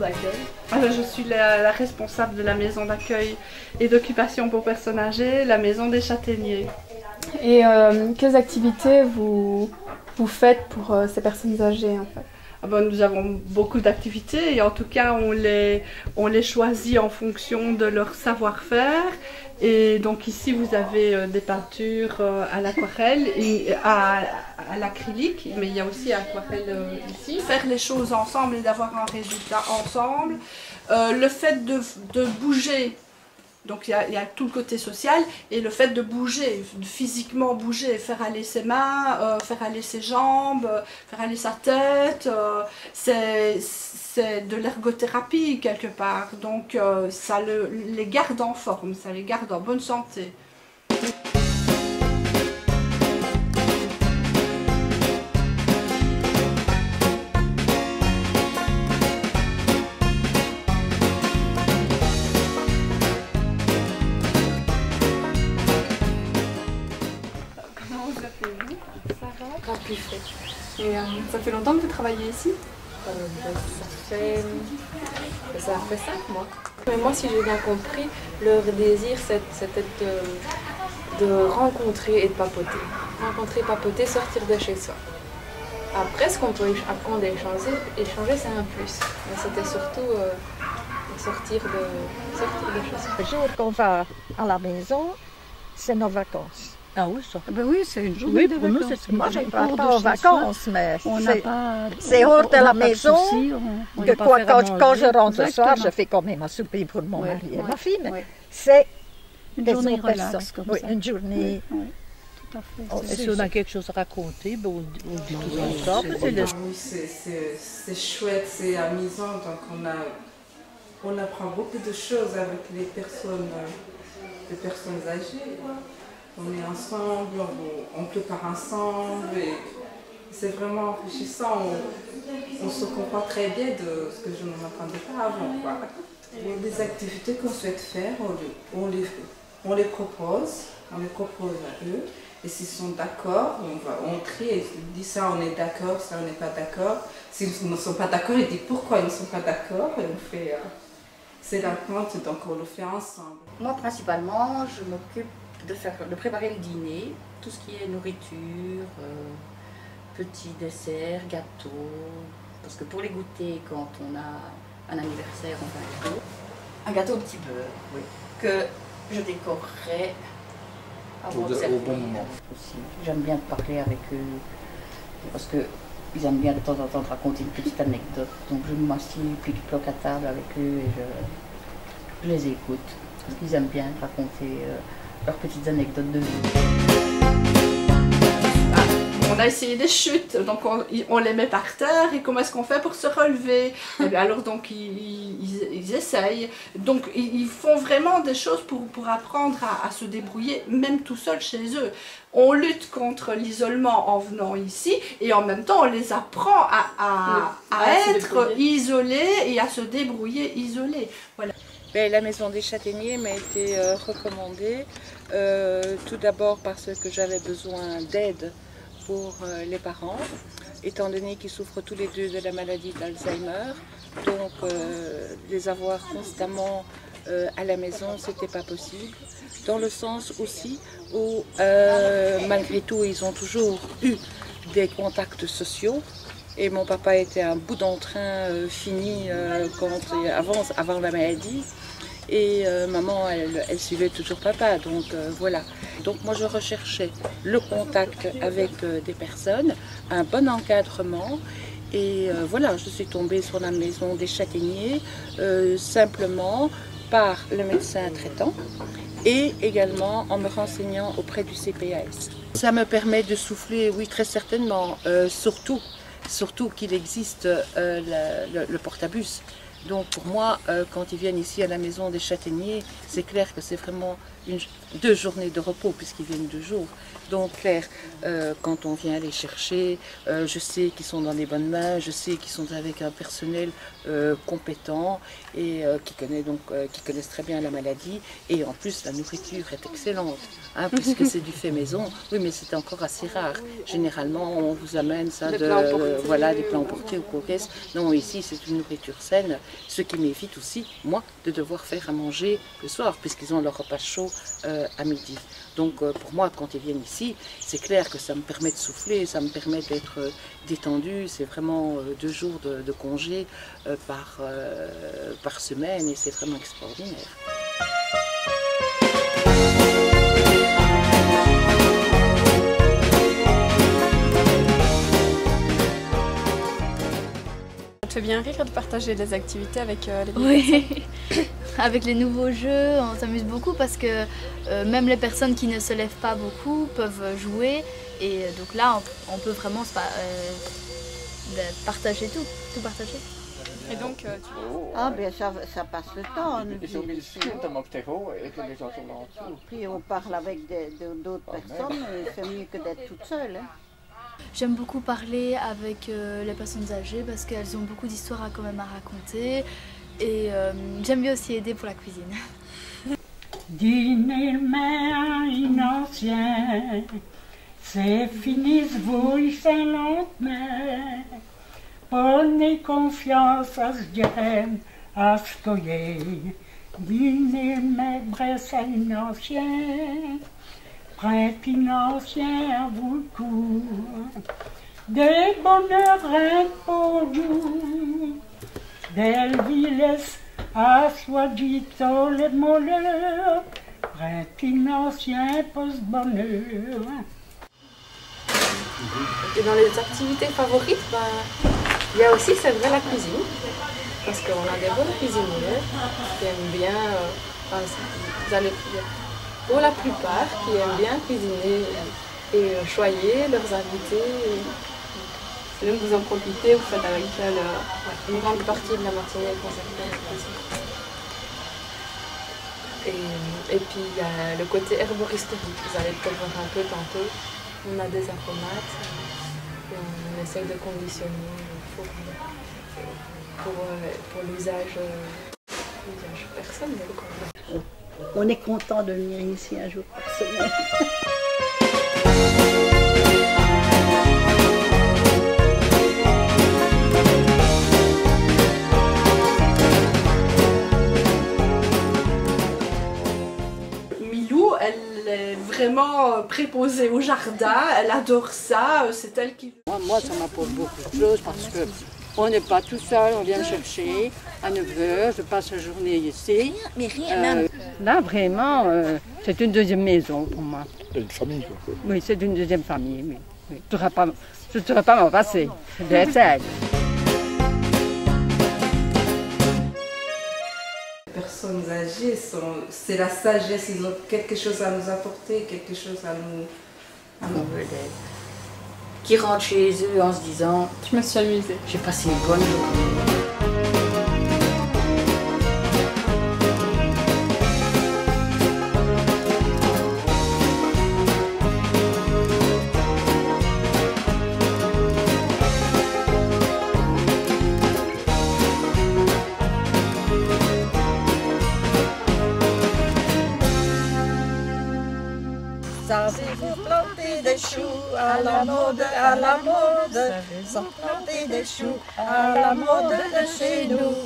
centre d'accueil? Alors, je suis la responsable de la maison d'accueil et d'occupation pour personnes âgées, la maison des Châtaigniers. Et quelles activités vous faites pour ces personnes âgées en fait? Ah ben, nous avons beaucoup d'activités et en tout cas on les choisit en fonction de leur savoir-faire. Et donc ici vous avez des peintures à l'aquarelle et à l'acrylique, mais il y a aussi aquarelle ici. Faire les choses ensemble et d'avoir un résultat ensemble. Le fait de bouger. Donc il y a tout le côté social et le fait de bouger, de physiquement bouger, faire aller ses mains, faire aller ses jambes, faire aller sa tête, c'est de l'ergothérapie quelque part. Donc ça les garde en forme, ça les garde en bonne santé. Et ça fait longtemps que vous travaillez ici? Ça fait 5 mois. Mais moi, si j'ai bien compris, leur désir, c'était de rencontrer et de papoter. Rencontrer, papoter, sortir de chez soi. Après, ce qu'on peut apprendre à échanger, c'est un plus. Mais c'était surtout sortir de chez soi. Le jour qu'on va à la maison, c'est nos vacances. Ah oui, ça. Ben oui, c'est une journée de pour nous, vacances. c'est Moi, je ne Hors pars de pas en chez soi, vacances, mais on n'a pas. c'est hors de la on n'a pas maison. souci, on que n'a pas quoi, faire à quand je manger. rentre le soir, Exactement. je fais quand même à souper pour mon Ouais, mari et ouais, ma fille, mais ouais. c'est Une des journée autres relax personnes. comme Oui, ça. une journée. Oui, tout à fait. Oh, Et si on a quelque chose à raconter, ben, on dit tous ensemble. Oui, c'est chouette, c'est amusant. Donc on apprend beaucoup de choses avec les personnes âgées. On est ensemble, on prépare ensemble et c'est vraiment enrichissant. On se comprend très bien de ce que je ne m'attendais pas avant. Quoi. Les activités qu'on souhaite faire, on les propose à eux. Et s'ils sont d'accord, on trie et ils disent ça on est d'accord, ça on n'est pas d'accord. S'ils ne sont pas d'accord, ils disent pourquoi ils ne sont pas d'accord et on fait c'est la plante, donc on le fait ensemble. Moi principalement, je m'occupe de préparer le dîner, tout ce qui est nourriture, petits desserts, gâteaux, parce que pour les goûter quand on a un anniversaire, on fait un gâteau au petit beurre, oui, que je décorerai avant de servir. Au bon moment. J'aime bien parler avec eux, parce qu'ils aiment bien de temps en temps raconter une petite anecdote, donc je m'assieds, puis je bloque à table avec eux et je les écoute, parce qu'ils aiment bien raconter leurs petites anecdotes de vie. On a essayé des chutes, donc on les met par terre et comment est-ce qu'on fait pour se relever? Et bien alors donc ils essayent, donc ils font vraiment des choses pour apprendre à se débrouiller même tout seul chez eux. On lutte contre l'isolement en venant ici et en même temps on les apprend à être isolés et à se débrouiller isolés. Voilà. La maison des Châtaigniers m'a été recommandée tout d'abord parce que j'avais besoin d'aide pour les parents, étant donné qu'ils souffrent tous les deux de la maladie d'Alzheimer. Donc les avoir constamment à la maison, c'était pas possible. Dans le sens aussi où malgré tout, ils ont toujours eu des contacts sociaux. Et mon papa était un bout d'entrain fini avant la maladie. Et maman, elle suivait toujours papa, donc voilà. Donc moi je recherchais le contact avec des personnes, un bon encadrement. Et voilà, je suis tombée sur la maison des Châtaigniers simplement par le médecin traitant et également en me renseignant auprès du CPAS. Ça me permet de souffler, oui très certainement, surtout qu'il existe le porte-à-bus. Donc pour moi, quand ils viennent ici à la maison des Châtaigniers, c'est clair que c'est vraiment 2 journées de repos puisqu'ils viennent 2 jours. Donc Claire, quand on vient les chercher, je sais qu'ils sont dans les bonnes mains, je sais qu'ils sont avec un personnel compétent et qui connaissent très bien la maladie. Et en plus, la nourriture est excellente, hein, puisque c'est du fait maison. Oui, mais c'est encore assez rare. Généralement, on vous amène ça des plats emportés au Corrèze. Non, ici, c'est une nourriture saine, ce qui m'évite aussi, moi, de devoir faire à manger le soir, puisqu'ils ont leur repas chaud à midi. Donc pour moi, quand ils viennent ici, c'est clair que ça me permet de souffler, ça me permet d'être détendu. C'est vraiment 2 jours de congé par semaine et c'est vraiment extraordinaire. Ça te fait bien rire de partager des activités avec les personnes. Oui, avec les nouveaux jeux, on s'amuse beaucoup parce que même les personnes qui ne se lèvent pas beaucoup peuvent jouer. Et donc là, on peut vraiment partager tout partager. Et donc, Ah ben ça passe le temps. Puis on parle avec d'autres personnes, c'est mieux que d'être toute seule. Hein. J'aime beaucoup parler avec les personnes âgées parce qu'elles ont beaucoup d'histoires quand même à raconter. Et j'aime bien aussi aider pour la cuisine. Dîner mais ancien, c'est fini ce bruit c'est lentement. Prenez confiance à ce Dieu, à ce coyer. Dîner mais bresse à une ancienne, prête une ancienne à vous court. Des bonheurs rien pour nous. Del viles a soi dit les moleurs, prête une ancienne post-bonheur. Et dans les activités favorites, il y a aussi, c'est vrai, la cuisine. Parce qu'on a des bonnes cuisinières qui aiment bien, pour la plupart, qui aiment bien cuisiner et choyer leurs invités. Et donc vous en profitez, vous faites avec elles une grande partie de la matinée consacrée à la cuisine. Et puis il y a le côté herboristerie, vous allez peut-être voir un peu tantôt. On a des aromates et on essaye de conditionner pour l'usage personnel. On est content de venir ici un jour par semaine. Milou, elle est vraiment préposée au jardin, elle adore ça, c'est elle qui... Moi, ça m'apporte beaucoup de choses parce que on n'est pas tout seul, on vient me chercher à 9h, je passe la journée ici. Mais rien. Là, vraiment, c'est une deuxième maison pour moi. C'est une famille, quoi. Oui, c'est une deuxième famille, oui. Je ne saurais pas m'en passer, je vais essayer. Les personnes âgées, c'est la sagesse, ils ont quelque chose à nous apporter, quelque chose à nous... Qui rentrent chez eux en se disant Je me suis amusée. J'ai passé une bonne journée. Savez-vous planter des choux à la mode, à la mode? Sans planter des choux à la mode de chez nous.